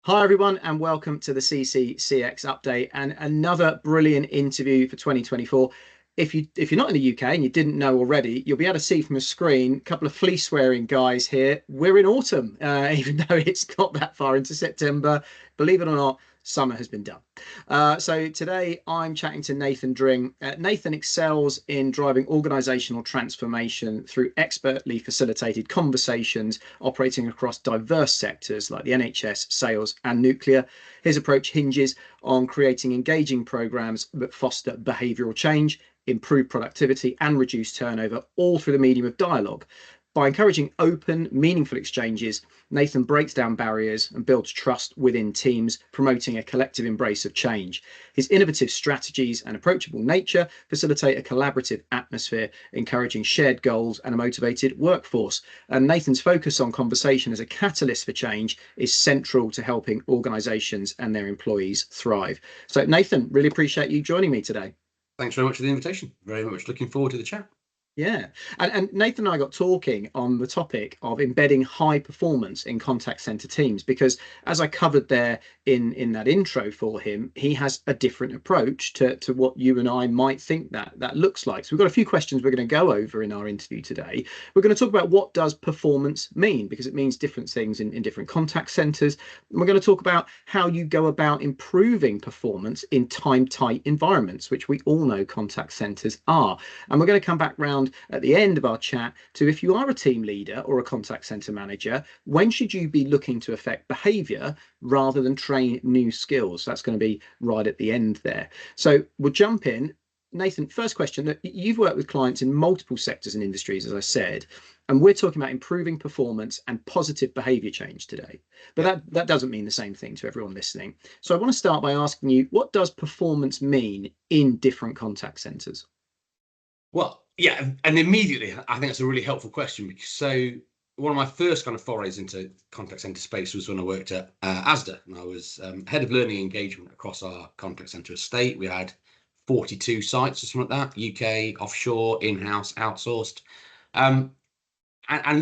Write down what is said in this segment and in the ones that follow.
Hi everyone, and welcome to the CCCX update and another brilliant interview for 2024. If you're not in the UK and you didn't know already, you'll be able to see from a screen a couple of fleece wearing guys here. We're in autumn, even though it's not that far into September. Believe it or not, summer has been done. So today I'm chatting to Nathan Dring. Nathan excels in driving organizational transformation through expertly facilitated conversations operating across diverse sectors like the NHS, sales, and nuclear. His approach hinges on creating engaging programs that foster behavioral change, improve productivity, and reduce turnover, all through the medium of dialogue. By encouraging open, meaningful exchanges, Nathan breaks down barriers and builds trust within teams, promoting a collective embrace of change. His innovative strategies and approachable nature facilitate a collaborative atmosphere, encouraging shared goals and a motivated workforce. And Nathan's focus on conversation as a catalyst for change is central to helping organizations and their employees thrive. So, Nathan, really appreciate you joining me today. Thanks very much for the invitation. Very much looking forward to the chat. Yeah. And Nathan and I got talking on the topic of embedding high performance in contact center teams, because as I covered there in that intro for him, he has a different approach to what you and I might think that looks like. So we've got a few questions we're going to go over in our interview today. We're going to talk about what does performance mean, because it means different things in different contact centers. And we're going to talk about how you go about improving performance in time-tight environments, which we all know contact centers are. And we're going to come back round at the end of our chat to, if you are a team leader or a contact center manager, when should you be looking to affect behavior rather than train new skills? That's going to be right at the end there. So we'll jump in. Nathan, first question: that you've worked with clients in multiple sectors and industries, as I said, and we're talking about improving performance and positive behavior change today. But that doesn't mean the same thing to everyone listening. So I want to start by asking you, what does performance mean in different contact centers? Well, yeah, and immediately I think that's a really helpful question, because one of my first kind of forays into contact center space was when I worked at ASDA, and I was head of learning engagement across our contact center estate. We had 42 sites or something like that, UK, offshore, in-house, outsourced. And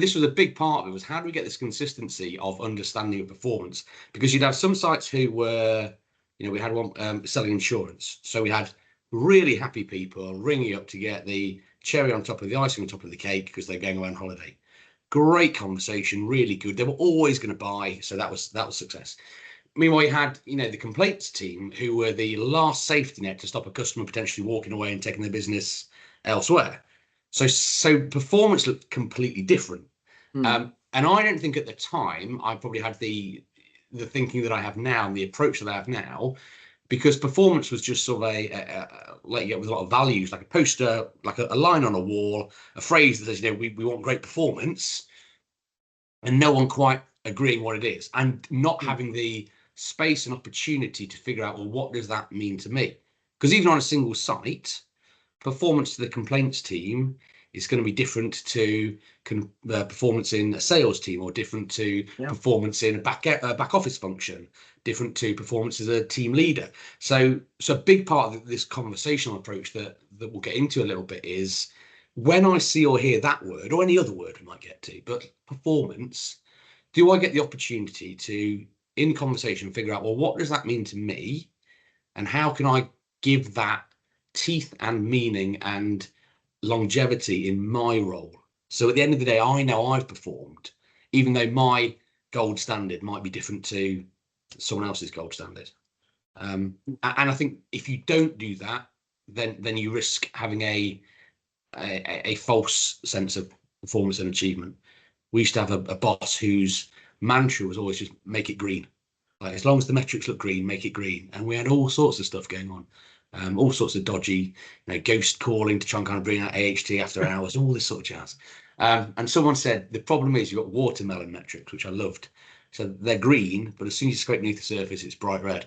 this was a big part of it, was how do we get this consistency of understanding of performance? Because you'd have some sites who were, we had one selling insurance. So we had really happy people ringing up to get the cherry on top of the icing on top of the cake because they're going away on holiday. Great conversation, really good. They were always going to buy, so that was success. Meanwhile, you had, the complaints team, who were the last safety net to stop a customer potentially walking away and taking their business elsewhere. So performance looked completely different. And I don't think at the time I probably had the thinking that I have now and the approach that I have now, because performance was just sort of like, with a lot of values, like a poster, like a line on a wall, a phrase that says, we want great performance, and no one quite agreeing what it is, and not having the space and opportunity to figure out, well, what does that mean to me? Because even on a single site, performance to the complaints team is going to be different to performance in a sales team, or different to performance in a back office function, different to performance as a team leader. So a big part of this conversational approach that we'll get into a little bit is, when I see or hear that word, or any other word we might get to, but performance, do I get the opportunity to, in conversation, figure out, well, what does that mean to me, and how can I give that teeth and meaning and longevity in my role? So at the end of the day, I know I've performed, even though my gold standard might be different to someone else's gold standard. And I think if you don't do that, then you risk having a false sense of performance and achievement. We used to have a boss whose mantra was always just make it green. Like, as long as the metrics look green, make it green. And we had all sorts of stuff going on. All sorts of dodgy, ghost calling to try and kind of bring out AHT after hours, all this sort of jazz. And someone said, the problem is you've got watermelon metrics, which I loved. So they're green, but as soon as you scrape beneath the surface, it's bright red.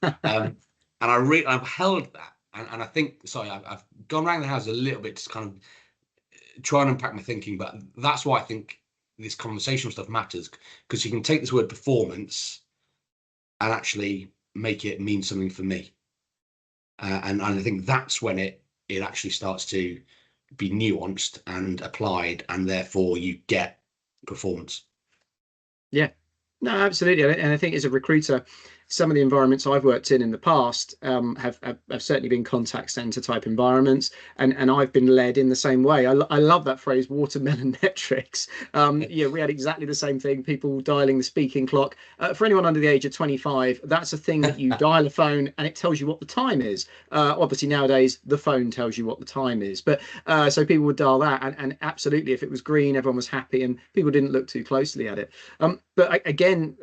And I've held that. And I think, I've gone around the house a little bit to kind of try and unpack my thinking, but that's why I think this conversational stuff matters, because you can take this word performance and actually make it mean something for me. And I think that's when it actually starts to be nuanced and applied, and therefore you get performance. Yeah, No, absolutely, and I think as a recruiter, some of the environments I've worked in the past have certainly been contact center type environments, and I've been led in the same way. I love that phrase, watermelon metrics. Yeah, we had exactly the same thing. People dialing the speaking clock. For anyone under the age of 25, that's a thing that you dial a phone and it tells you what the time is. Obviously nowadays the phone tells you what the time is, but so people would dial that, and absolutely, if it was green, everyone was happy, and people didn't look too closely at it. But again,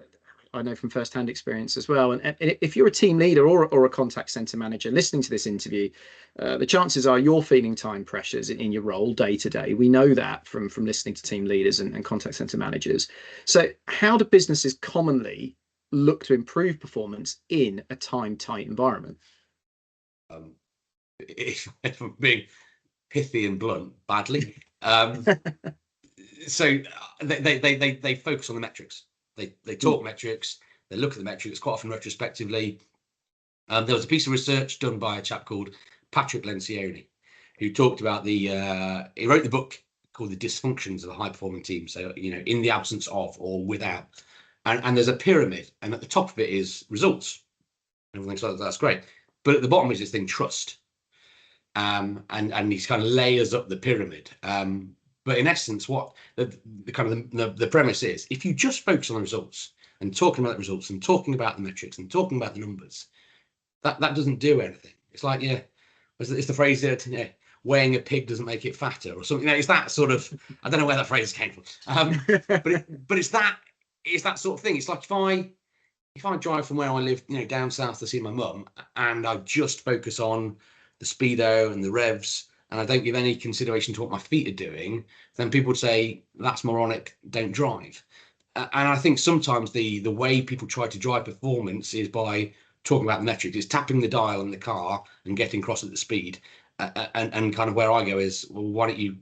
I know from first-hand experience as well. And if you're a team leader or a contact center manager listening to this interview, the chances are you're feeling time pressures in your role day to day. We know that from listening to team leaders and contact center managers. So, how do businesses commonly look to improve performance in a time-tight environment? Um, if I'm being pithy and blunt, badly. So they focus on the metrics. They talk metrics. They look at the metrics quite often retrospectively. There was a piece of research done by a chap called Patrick Lencioni, who talked about he wrote the book called The Dysfunctions of a High Performing Team. So, in the absence of or without. And there's a pyramid, and at the top of it is results. Everyone thinks that's great. But at the bottom is this thing, trust. And he kind of layers up the pyramid. But in essence, what the premise is, if you just focus on the results and talking about the results and talking about the metrics and talking about the numbers, that doesn't do anything. It's like, it's the phrase that weighing a pig doesn't make it fatter or something. It's that sort of, I don't know where that phrase came from. But it's that sort of thing. It's like if I drive from where I live, down south to see my mum, and I just focus on the speedo and the revs, and I don't give any consideration to what my feet are doing, then people would say that's moronic, don't drive. And I think sometimes the way people try to drive performance is by talking about the metrics. It's tapping the dial in the car and getting across at the speed. And kind of where I go is, well, why don't you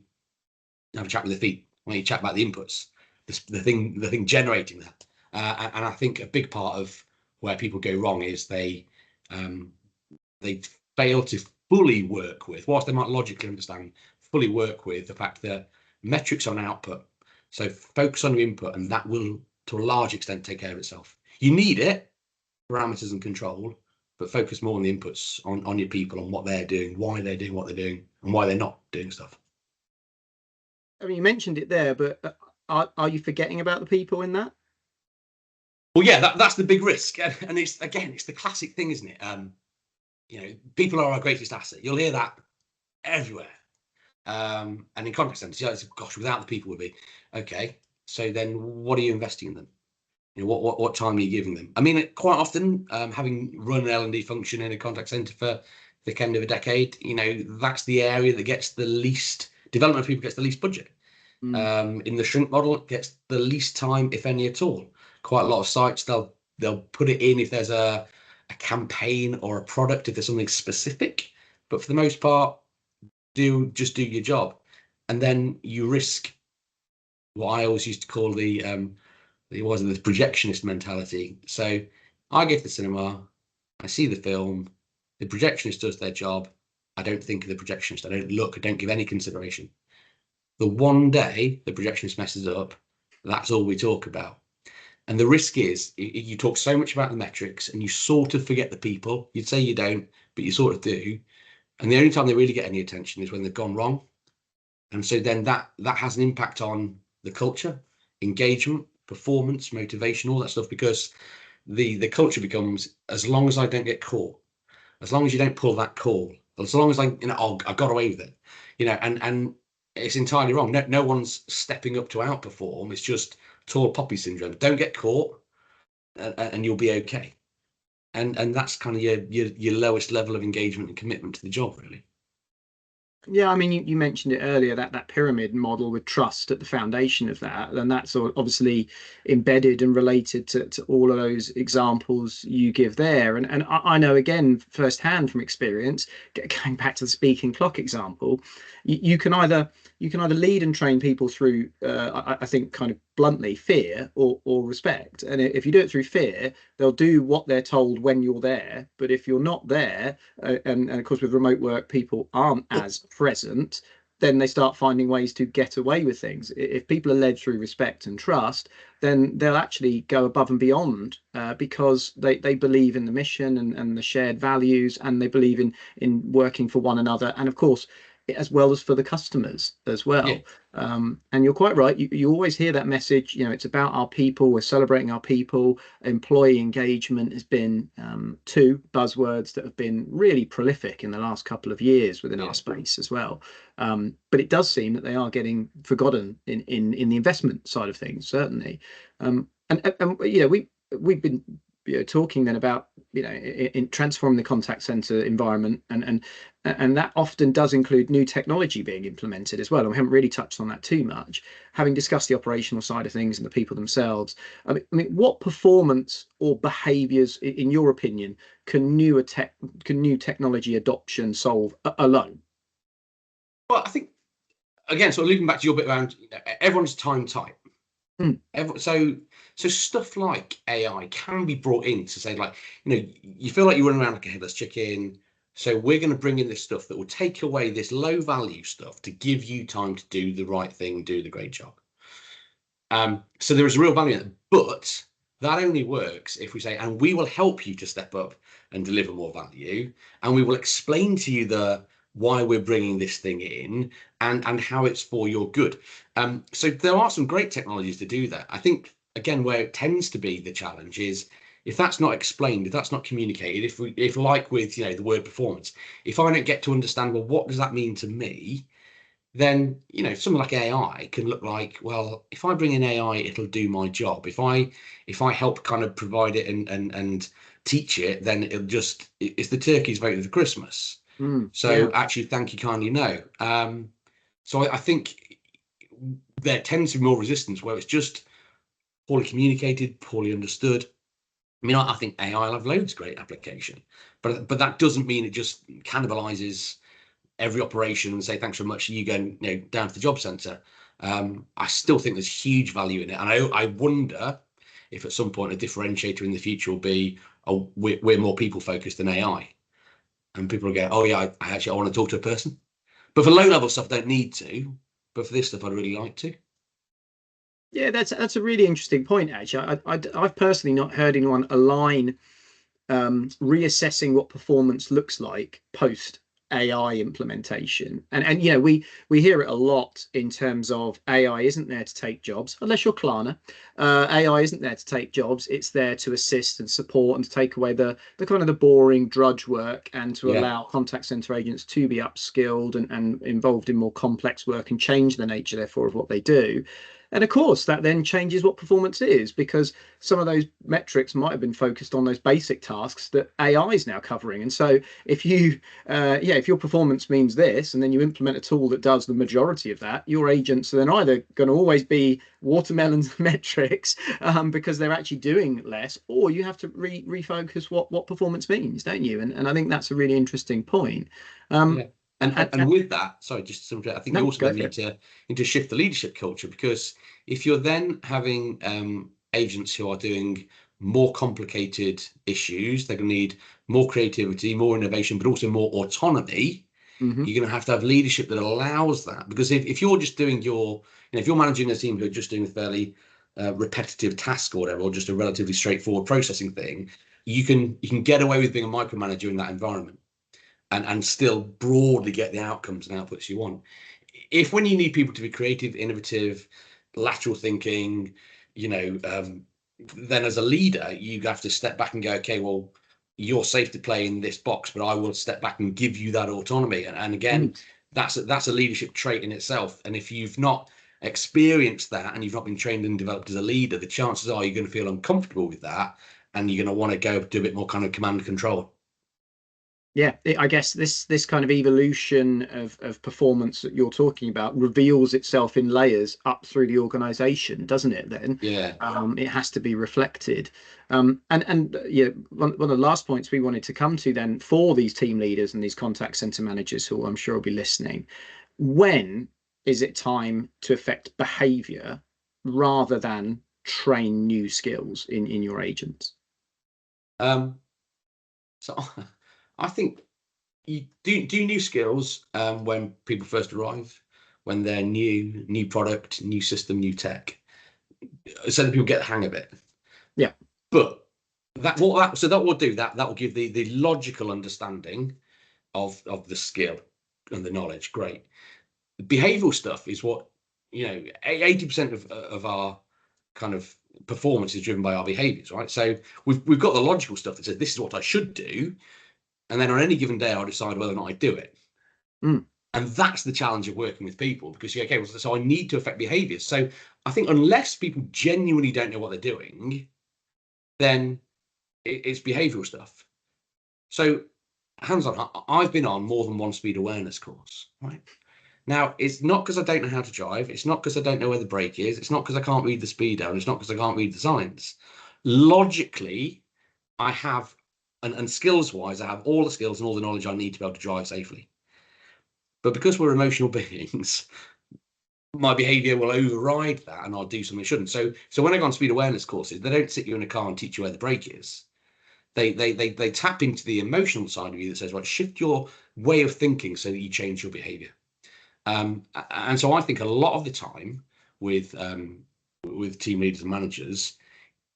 have a chat with the feet? Why don't you chat about the inputs, the thing generating that? And I think a big part of where people go wrong is they fail to fully work with, whilst they might logically understand, fully work with the fact that metrics are an output. So focus on your input, and that will, to a large extent, take care of itself. You need it, parameters and control, but focus more on the inputs, on your people, on what they're doing, why they're doing what they're doing, and why they're not doing stuff. I mean, you mentioned it there, but are you forgetting about the people in that? Well, yeah, that's the big risk, and it's the classic thing, isn't it? People are our greatest asset. You'll hear that everywhere. And in contact centers, gosh, without the people would be okay. So then, what are you investing in them? What time are you giving them? I mean, quite often, having run an L&D function in a contact center for the end of a decade, that's the area that gets the least development of people, gets the least budget. In the shrink model, it gets the least time, if any at all. Quite a lot of sites, they'll put it in if there's a campaign or a product, if there's something specific. But for the most part, just do your job, and then you risk what I always used to call the projectionist mentality. So I go to the cinema, I see the film, the projectionist does their job. I don't think of the projectionist. I don't look. I don't give any consideration. The one day the projectionist messes up, that's all we talk about. And the risk is you talk so much about the metrics and you sort of forget the people. You'd say you don't, but you sort of do. And the only time they really get any attention is when they've gone wrong. And so then that has an impact on the culture, engagement, performance, motivation, all that stuff, because the culture becomes, as long as I don't get caught, as long as you don't pull that call, as long as I got away with it, and it's entirely wrong. No one's stepping up to outperform. It's just tall poppy syndrome. Don't get caught, and you'll be okay. And that's kind of your lowest level of engagement and commitment to the job, really. Yeah, I mean, you mentioned it earlier, that pyramid model with trust at the foundation of that, and that's obviously embedded and related to all of those examples you give there. And I know again firsthand from experience, going back to the speaking clock example, you can either lead and train people through, I think, kind of bluntly, fear or respect. And if you do it through fear, they'll do what they're told when you're there. But if you're not there, and of course with remote work, people aren't as present, then they start finding ways to get away with things. If people are led through respect and trust, then they'll actually go above and beyond because they believe in the mission and the shared values, and they believe in working for one another, and of course, as well as for the customers as Yeah. well. And you're quite right. You always hear that message. It's about our people. We're celebrating our people. Employee engagement has been two buzzwords that have been really prolific in the last couple of years within our Yeah. space as well. But it does seem that they are getting forgotten in the investment side of things, certainly. And we've been talking then about in transforming the contact center environment, and that often does include new technology being implemented as well. And we haven't really touched on that too much, having discussed the operational side of things and the people themselves. I mean, what performance or behaviors, in your opinion, can new technology adoption solve alone? Well, I think again, sort of looping back to your bit around everyone's time type. Mm, So stuff like AI can be brought in to say, like, you feel like you're running around like a headless chicken. So we're going to bring in this stuff that will take away this low value stuff to give you time to do the right thing, do the great job. So there is a real value in it, but that only works if we say, and we will help you to step up and deliver more value, and we will explain to you the why we're bringing this thing in and how it's for your good. So there are some great technologies to do that. I think again, where it tends to be the challenge is if that's not explained, if that's not communicated, if like with the word performance, if I don't get to understand, well, what does that mean to me? Then something like AI can look like, well, if I bring in AI, it'll do my job. If I help kind of provide it and teach it, then it's the turkey's vote for Christmas. yeah. So actually, thank you kindly, no. So I think there tends to be more resistance where it's just poorly communicated, poorly understood. I mean, I think AI will have loads of great application, but that doesn't mean it just cannibalizes every operation and say thanks very much. You go down to the job centre. I still think there's huge value in it, and I wonder if at some point a differentiator in the future will be, oh, we're more people focused than AI, and people will go, oh yeah, I want to talk to a person. But for low level stuff, I don't need to. But for this stuff, I'd really like to. Yeah, that's a really interesting point, actually. I've personally not heard anyone align reassessing what performance looks like post AI implementation. And we hear it a lot in terms of AI isn't there to take jobs, unless you're Klarna. AI isn't there to take jobs. It's there to assist and support and to take away the kind of the boring drudge work and to Yeah, allow contact center agents to be upskilled and involved in more complex work and change the nature, therefore, of what they do. And of course, that then changes what performance is, because some of those metrics might have been focused on those basic tasks that AI is now covering. And so if your performance means this, and then you implement a tool that does the majority of that, your agents are then either going to always be watermelons metrics because they're actually doing less, or you have to refocus what performance means, don't you? And I think that's a really interesting point. Um, yeah. And with that, sorry, just some, I think you no, also go then for need it. to shift the leadership culture, because if you're then having agents who are doing more complicated issues, they're going to need more creativity, more innovation, but also more autonomy. Hmm. You're going to have leadership that allows that, because if you're just doing if you're managing a team who are just doing a fairly repetitive task or whatever, or just a relatively straightforward processing thing, you can get away with being a micromanager in that environment and still broadly get the outcomes and outputs you want. If when you need people to be creative, innovative, lateral thinking, then as a leader, you have to step back and go, okay, well, you're safe to play in this box, but I will step back and give you that autonomy. And again, Mm. that's a leadership trait in itself. And if you've not experienced that and you've not been trained and developed as a leader, the chances are you're going to feel uncomfortable with that, and you're going to want to go do a bit more kind of command and control. Yeah, I guess this kind of evolution of performance that you're talking about reveals itself in layers up through the organization, doesn't it? Then Yeah. it has to be reflected. And yeah, one of the last points we wanted to come to then for these team leaders and these contact center managers, who I'm sure will be listening, when is it time to affect behavior rather than train new skills in your agents? Um, so I think you do new skills when people first arrive. when they're new product, new system, new tech, so that people get the hang of it. Yeah. But that will do that will give the logical understanding of the skill and the knowledge. Great. Behavioral stuff is what, 80% of our kind of performance is driven by our behaviors, right? So we've got the logical stuff that says this is what I should do, and then on any given day I'll decide whether or not I do it. And that's the challenge of working with people, because so I need to affect behaviors. So I think unless people genuinely don't know what they're doing, then it's behavioral stuff. So hands on, I've been on more than one speed awareness course, right? Now, it's not because I don't know how to drive. It's not because I don't know where the brake is. It's not because I can't read the speedo. And it's not because I can't read the signs. Logically, I have, and skills-wise, I have all the skills and all the knowledge I need to be able to drive safely. But because we're emotional beings, my behavior will override that and I'll do something I shouldn't. So when I go on speed awareness courses, they don't sit you in a car and teach you where the brake is. They tap into the emotional side of you that says, right, shift your way of thinking so that you change your behavior. And so I think a lot of the time with team leaders and managers,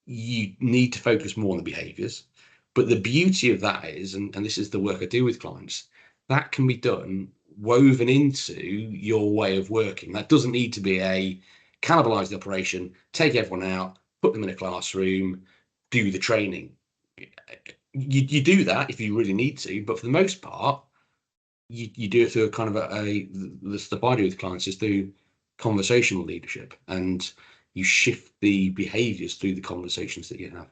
you need to focus more on the behaviors. But the beauty of that is, and this is the work I do with clients, that can be done woven into your way of working. That doesn't need to be a cannibalize the operation, take everyone out, put them in a classroom, do the training. You do that if you really need to, but for the most part, you do it through a kind of the stuff I do with clients is through conversational leadership, and you shift the behaviors through the conversations that you have.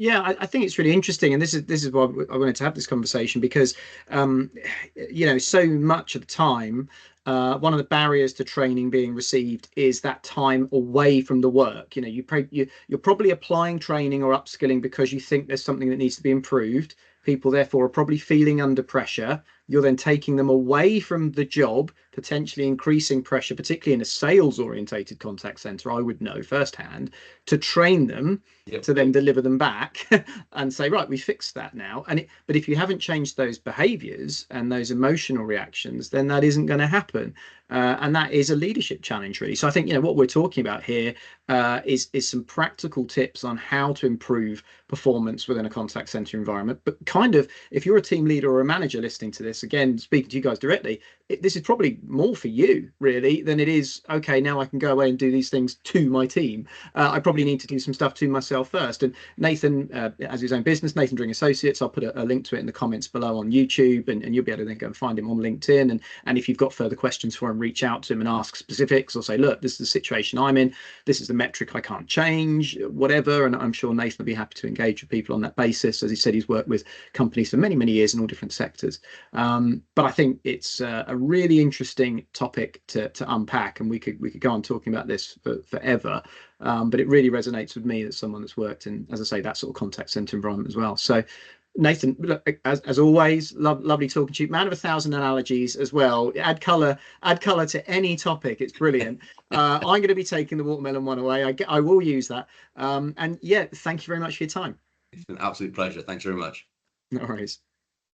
Yeah, I think it's really interesting, and this is why I wanted to have this conversation, because so much of the time, one of the barriers to training being received is that time away from the work. You're probably applying training or upskilling because you think there's something that needs to be improved. People therefore are probably feeling under pressure. You're then taking them away from the job, potentially increasing pressure, particularly in a sales orientated contact center, I would know firsthand, to train them to then deliver them back and say, right, we fixed that now. But if you haven't changed those behaviors and those emotional reactions, then that isn't going to happen. And that is a leadership challenge, really. So I think, what we're talking about here is some practical tips on how to improve performance within a contact center environment. But kind of, if you're a team leader or a manager listening to this, again, speaking to you guys directly, this is probably more for you, really, than it is, okay, now I can go away and do these things to my team. I probably need to do some stuff to myself first. And Nathan has his own business, Nathan Dring Associates. I'll put a link to it in the comments below on YouTube, and you'll be able to then go and find him on LinkedIn. And if you've got further questions for him, reach out to him and ask specifics, or say, look, this is the situation I'm in. This is the metric I can't change, whatever. And I'm sure Nathan will be happy to engage with people on that basis. As he said, he's worked with companies for many, many years in all different sectors. But I think it's a really interesting topic to unpack, and we could go on talking about this forever. But it really resonates with me as someone that's worked in, as I say, that sort of contact center environment as well. So, Nathan, look, as always, lovely talking to you. Man of 1,000 analogies as well. Add color to any topic. It's brilliant. I'm going to be taking the watermelon one away. I will use that. And yeah, thank you very much for your time. It's an absolute pleasure. Thanks very much. No worries.